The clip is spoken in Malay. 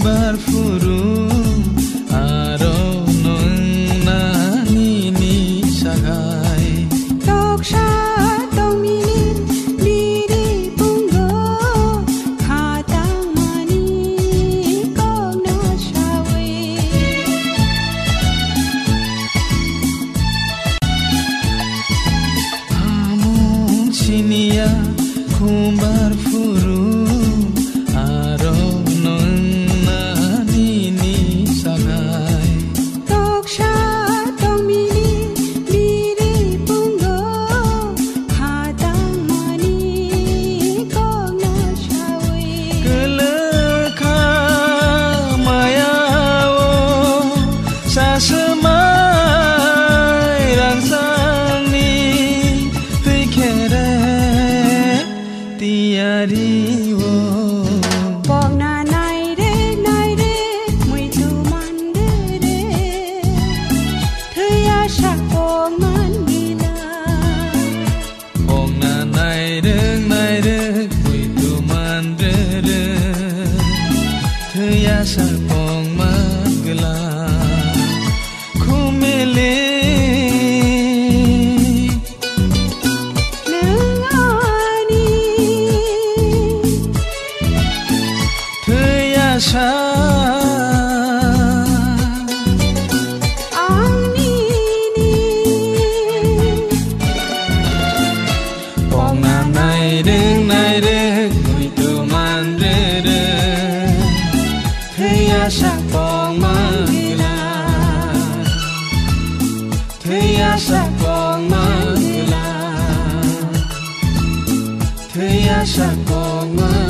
kumbar furu aro nani ni sagai toksha tominin biri pungo khatang mani kong na shawe amun chinia kumbar furu aro nani ni sagai toksha tominin biri pungo khatang mani kong na shawe kelekha maya o sasemai rangsang ni pikere tiari wo Bong na nai re mui tu man re thaya shak bong man gila ong na nai de kui tu man de thaya sa pong man gla khumele nang ani thaya sa ang ni ni ong na nai de kui tu man de thaya sa pong man gla thaya sa pong man gla thaya sa pong man